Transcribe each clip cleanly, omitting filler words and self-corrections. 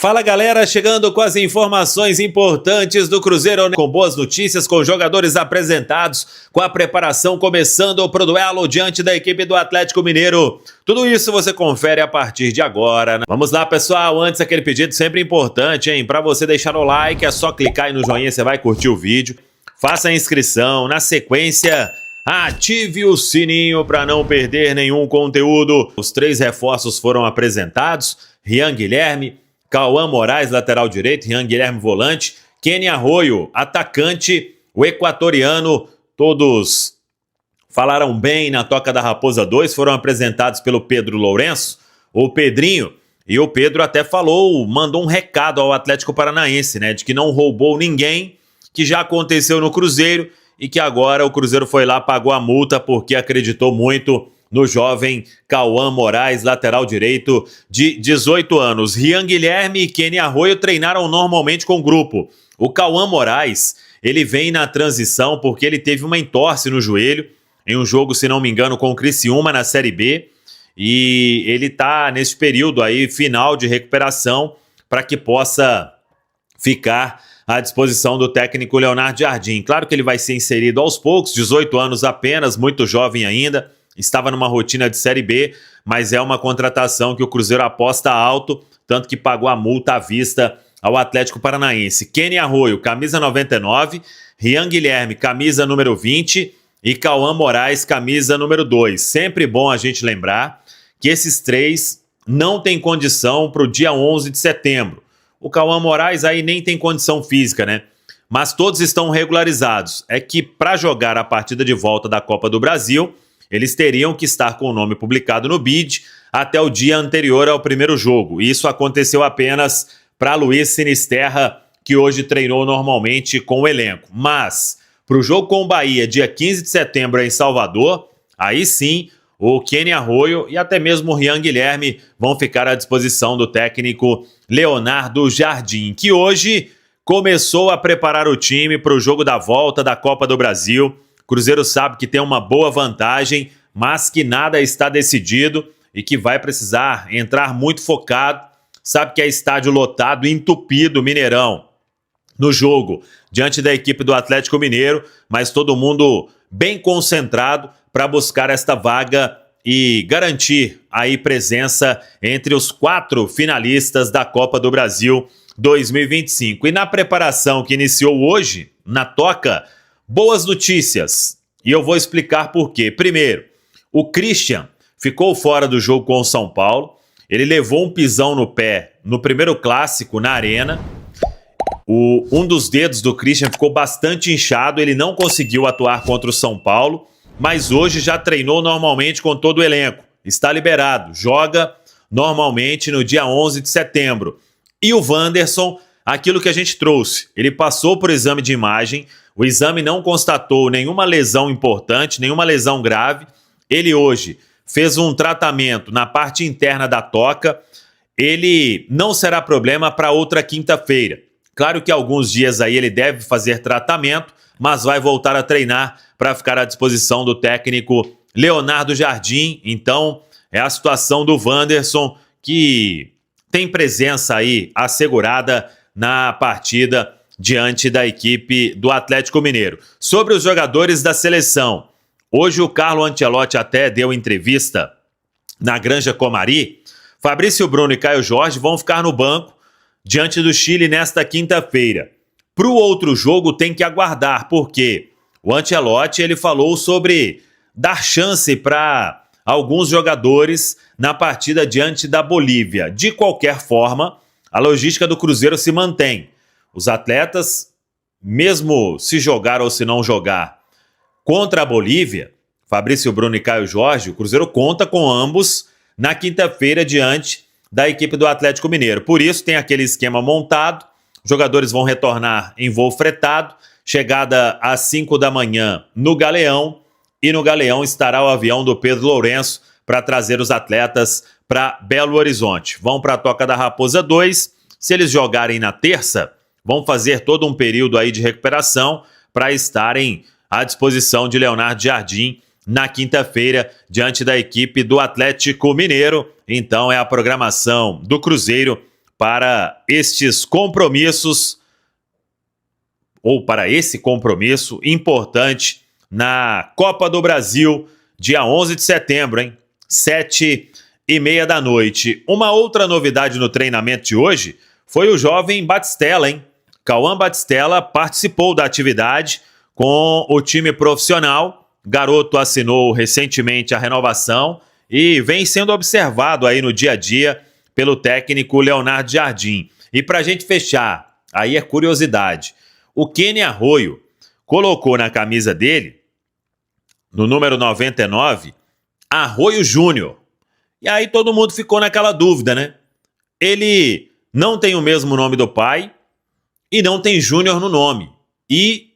Fala galera, chegando com as informações importantes do Cruzeiro, com boas notícias, com jogadores apresentados, com a preparação começando pro duelo diante da equipe do Atlético Mineiro. Tudo isso você confere a partir de agora, né? Vamos lá pessoal, antes aquele pedido sempre importante, hein? Para você deixar o like, é só clicar aí no joinha, você vai curtir o vídeo. Faça a inscrição, na sequência ative o sininho para não perder nenhum conteúdo. Os 3 reforços foram apresentados, Rian Guilherme, Cauã Moraes, lateral direito, Rian Guilherme, volante, Kenny Arroyo, atacante, o equatoriano, todos falaram bem na Toca da Raposa 2, foram apresentados pelo Pedro Lourenço, o Pedrinho, e o Pedro até falou, mandou um recado ao Atlético Paranaense, né, de que não roubou ninguém, que já aconteceu no Cruzeiro e que agora o Cruzeiro foi lá, pagou a multa porque acreditou muito no jovem Cauã Moraes, lateral direito de 18 anos. Rian Guilherme e Kenny Arroyo treinaram normalmente com o grupo. O Cauã Moraes, ele vem na transição porque ele teve uma entorse no joelho, em um jogo, se não me engano, com o Criciúma na Série B, e ele tá nesse período aí, final de recuperação, para que possa ficar à disposição do técnico Leonardo Jardim. Claro que ele vai ser inserido aos poucos, 18 anos apenas, muito jovem ainda, estava numa rotina de Série B, mas é uma contratação que o Cruzeiro aposta alto, tanto que pagou a multa à vista ao Atlético Paranaense. Kenny Arroyo, camisa 99, Rian Guilherme, camisa número 20 e Cauã Moraes, camisa número 2. Sempre bom a gente lembrar que esses 3 não têm condição para o dia 11 de setembro. O Cauã Moraes aí nem tem condição física, né? Mas todos estão regularizados. É que para jogar a partida de volta da Copa do Brasil, eles teriam que estar com o nome publicado no BID até o dia anterior ao primeiro jogo. Isso aconteceu apenas para Luiz Sinisterra, que hoje treinou normalmente com o elenco. Mas, para o jogo com o Bahia, dia 15 de setembro em Salvador, aí sim, o Kenny Arroyo e até mesmo o Rian Guilherme vão ficar à disposição do técnico Leonardo Jardim, que hoje começou a preparar o time para o jogo da volta da Copa do Brasil. Cruzeiro sabe que tem uma boa vantagem, mas que nada está decidido e que vai precisar entrar muito focado. Sabe que é estádio lotado, entupido, Mineirão, no jogo, diante da equipe do Atlético Mineiro, mas todo mundo bem concentrado para buscar esta vaga e garantir aí presença entre os 4 finalistas da Copa do Brasil 2025. E na preparação que iniciou hoje, na Toca, boas notícias, e eu vou explicar por quê. Primeiro, o Christian ficou fora do jogo com o São Paulo, ele levou um pisão no pé no primeiro clássico na Arena, um dos dedos do Christian ficou bastante inchado, ele não conseguiu atuar contra o São Paulo, mas hoje já treinou normalmente com todo o elenco, está liberado, joga normalmente no dia 11 de setembro. E o Wanderson, aquilo que a gente trouxe, ele passou por exame de imagem, o exame não constatou nenhuma lesão importante, nenhuma lesão grave. Ele hoje fez um tratamento na parte interna da toca. Ele não será problema para outra quinta-feira. Claro que alguns dias aí ele deve fazer tratamento, mas vai voltar a treinar para ficar à disposição do técnico Leonardo Jardim. Então, é a situação do Wanderson, que tem presença aí assegurada na partida diante da equipe do Atlético Mineiro. Sobre os jogadores da seleção, hoje o Carlo Ancelotti até deu entrevista na Granja Comari. Fabrício Bruno e Caio Jorge vão ficar no banco diante do Chile nesta quinta-feira. Para o outro jogo tem que aguardar, porque o Ancelotti ele falou sobre dar chance para alguns jogadores na partida diante da Bolívia. De qualquer forma, a logística do Cruzeiro se mantém. Os atletas, mesmo se jogar ou se não jogar contra a Bolívia, Fabrício Bruno e Caio Jorge, o Cruzeiro conta com ambos na quinta-feira diante da equipe do Atlético Mineiro. Por isso tem aquele esquema montado, os jogadores vão retornar em voo fretado, chegada às 5 da manhã no Galeão, e no Galeão estará o avião do Pedro Lourenço para trazer os atletas para Belo Horizonte. Vão para a Toca da Raposa 2, se eles jogarem na terça, vão fazer todo um período aí de recuperação para estarem à disposição de Leonardo Jardim na quinta-feira, diante da equipe do Atlético Mineiro. Então é a programação do Cruzeiro para estes compromissos, ou para esse compromisso importante na Copa do Brasil, dia 11 de setembro, hein? 7h30 da noite. Uma outra novidade no treinamento de hoje foi o jovem Batistella, hein? Cauã Batistella participou da atividade com o time profissional. Garoto assinou recentemente a renovação e vem sendo observado aí no dia a dia pelo técnico Leonardo Jardim. E para a gente fechar, aí é curiosidade, o Kenny Arroio colocou na camisa dele, no número 99, Arroio Júnior. E aí todo mundo ficou naquela dúvida, né? Ele não tem o mesmo nome do pai e não tem Júnior no nome. E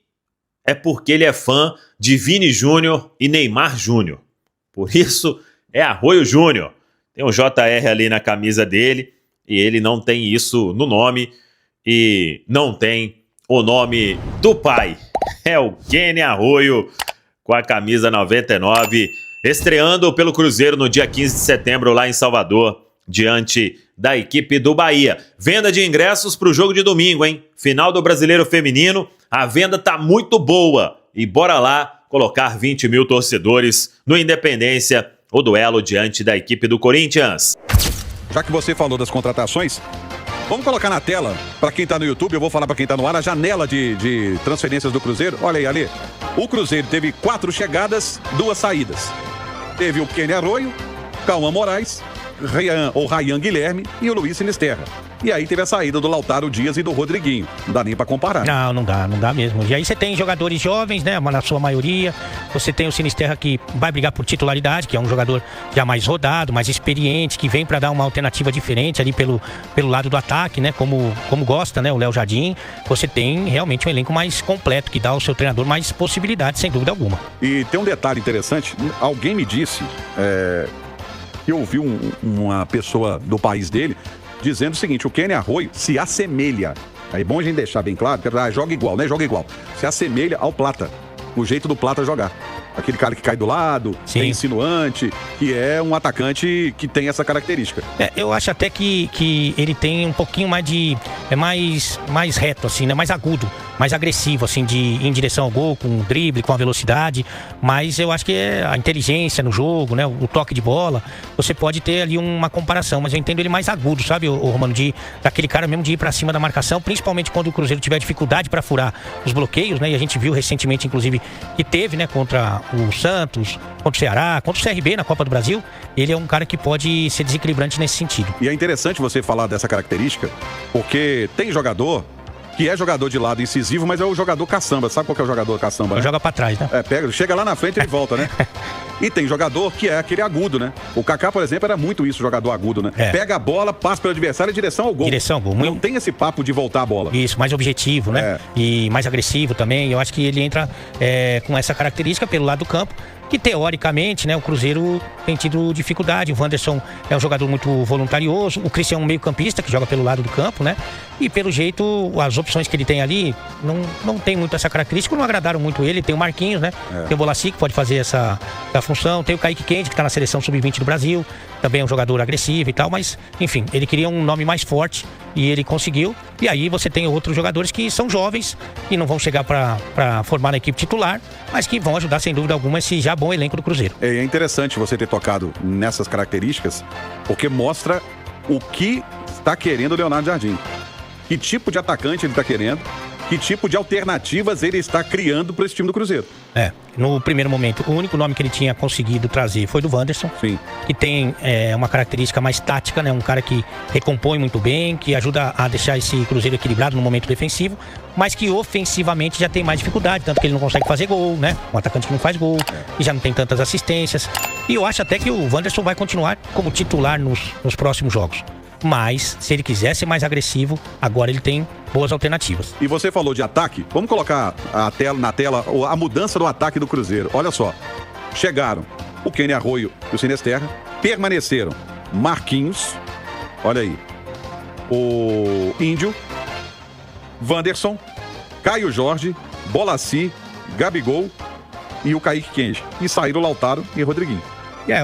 é porque ele é fã de Vini Júnior e Neymar Júnior. Por isso é Arroio Júnior. Tem um JR ali na camisa dele e ele não tem isso no nome e não tem o nome do pai. É o Kenny Arroio com a camisa 99, estreando pelo Cruzeiro no dia 15 de setembro lá em Salvador, diante da equipe do Bahia. Venda de ingressos para o jogo de domingo, hein? Final do Brasileiro Feminino, a venda tá muito boa. E bora lá colocar 20 mil torcedores no Independência, o duelo diante da equipe do Corinthians. Já que você falou das contratações, vamos colocar na tela, para quem tá no YouTube, eu vou falar para quem tá no ar, a janela de transferências do Cruzeiro. Olha aí, Ali. O Cruzeiro teve 4 chegadas, 2 saídas. Teve o Kenny Arroio, Cauã Moraes, Rayan Guilherme e o Luiz Sinisterra. E aí teve a saída do Lautaro Dias e do Rodriguinho. Não dá nem pra comparar. Não dá mesmo. E aí você tem jogadores jovens, né, na sua maioria. Você tem o Sinisterra que vai brigar por titularidade, que é um jogador já mais rodado, mais experiente, que vem pra dar uma alternativa diferente ali pelo lado do ataque, né, como gosta, né, o Léo Jardim. Você tem realmente um elenco mais completo, que dá ao seu treinador mais possibilidades, sem dúvida alguma. E tem um detalhe interessante. Alguém me disse, que eu ouvi uma pessoa do país dele dizendo o seguinte: o Kenny Arroio se assemelha, é bom a gente deixar bem claro, porque joga igual, né? Joga igual. Se assemelha ao Plata, o jeito do Plata jogar. Aquele cara que cai do lado, é insinuante, que é um atacante que tem essa característica. Eu acho até que ele tem um pouquinho mais de... É mais reto, assim, né? Mais agudo, mais agressivo, assim, em direção ao gol, com o drible, com a velocidade. Mas eu acho que é a inteligência no jogo, né? O toque de bola. Você pode ter ali uma comparação, mas eu entendo ele mais agudo, sabe, o Romano? Daquele cara mesmo de ir pra cima da marcação, principalmente quando o Cruzeiro tiver dificuldade para furar os bloqueios, né? E a gente viu recentemente, inclusive, que teve, né, contra o Santos, contra o Ceará, contra o CRB na Copa do Brasil. Ele é um cara que pode ser desequilibrante nesse sentido. E é interessante você falar dessa característica, porque tem jogador que é jogador de lado incisivo, mas é o jogador caçamba. Sabe qual que é o jogador caçamba, né? Joga pra trás, né? Chega lá na frente e ele volta, né? E tem jogador que é aquele agudo, né? O Kaká, por exemplo, era muito isso, jogador agudo, né? Pega a bola, passa pelo adversário em direção ao gol. Direção ao gol. Não tem esse papo de voltar a bola. Isso, mais objetivo, né? E mais agressivo também. Eu acho que ele entra com essa característica pelo lado do campo, que teoricamente, né, o Cruzeiro tem tido dificuldade. O Wanderson é um jogador muito voluntarioso, o Christian é um meio-campista que joga pelo lado do campo, né? E pelo jeito, as opções que ele tem ali não tem muito essa característica, não agradaram muito ele. Tem o Marquinhos, né? Tem o Bolassi, que pode fazer essa função. Tem o Kaique Kendi, que tá na seleção sub-20 do Brasil, também é um jogador agressivo e tal, mas, enfim, ele queria um nome mais forte e ele conseguiu. E aí você tem outros jogadores que são jovens e não vão chegar para formar a equipe titular, mas que vão ajudar, sem dúvida alguma, esse já bom elenco do Cruzeiro. É interessante você ter tocado nessas características, porque mostra o que está querendo o Leonardo Jardim. Que tipo de atacante ele está querendo, que tipo de alternativas ele está criando para esse time do Cruzeiro. No primeiro momento, o único nome que ele tinha conseguido trazer foi do Wanderson. Sim. Que tem uma característica mais tática, né? Um cara que recompõe muito bem, que ajuda a deixar esse Cruzeiro equilibrado no momento defensivo, mas que ofensivamente já tem mais dificuldade, tanto que ele não consegue fazer gol, né? Um atacante que não faz gol e já não tem tantas assistências. E eu acho até que o Wanderson vai continuar como titular nos próximos jogos. Mas, se ele quiser ser mais agressivo, agora ele tem boas alternativas. E você falou de ataque, vamos colocar na tela a mudança do ataque do Cruzeiro. Olha só, chegaram o Kenny Arroio e o Sinisterra, permaneceram Marquinhos, olha aí, o Índio, Wanderson, Caio Jorge, Bolassi, Gabigol e o Kaique Kendi. E saíram o Lautaro e o Rodriguinho.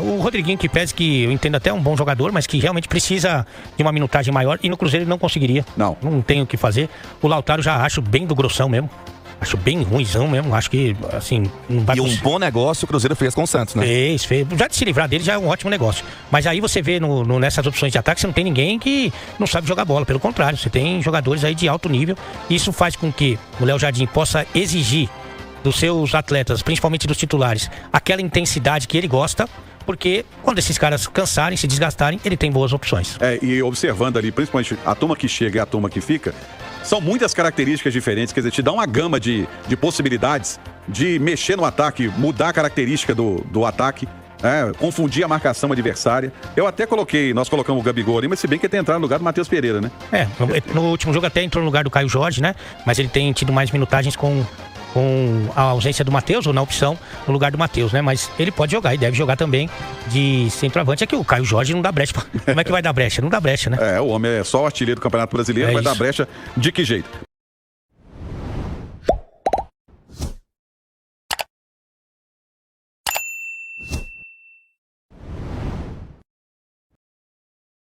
O Rodriguinho, que pese que eu entendo até um bom jogador, mas que realmente precisa de uma minutagem maior, e no Cruzeiro ele não conseguiria. Não tem o que fazer. O Lautaro já acho bem do grossão mesmo. Acho bem ruimzão mesmo. Acho que, assim, não vai. E um bom negócio o Cruzeiro fez com o Santos, né? Fez. Já de se livrar dele já é um ótimo negócio. Mas aí você vê nessas opções de ataque, você não tem ninguém que não sabe jogar bola. Pelo contrário, você tem jogadores aí de alto nível. Isso faz com que o Léo Jardim possa exigir dos seus atletas, principalmente dos titulares, aquela intensidade que ele gosta. Porque quando esses caras cansarem, se desgastarem, ele tem boas opções. E observando ali, principalmente a turma que chega e a turma que fica, são muitas características diferentes, quer dizer, te dá uma gama de possibilidades de mexer no ataque, mudar a característica do ataque, confundir a marcação adversária. Nós colocamos o Gabigol ali, mas se bem que ele tem entrado no lugar do Matheus Pereira, né? No último jogo até entrou no lugar do Caio Jorge, né? Mas ele tem tido mais minutagens com a ausência do Matheus, ou na opção no lugar do Matheus, né? Mas ele pode jogar e deve jogar também de centroavante. É que o Caio Jorge não dá brecha. Como é que vai dar brecha? Não dá brecha, né? O homem é só o artilheiro do Campeonato Brasileiro, vai dar brecha de que jeito?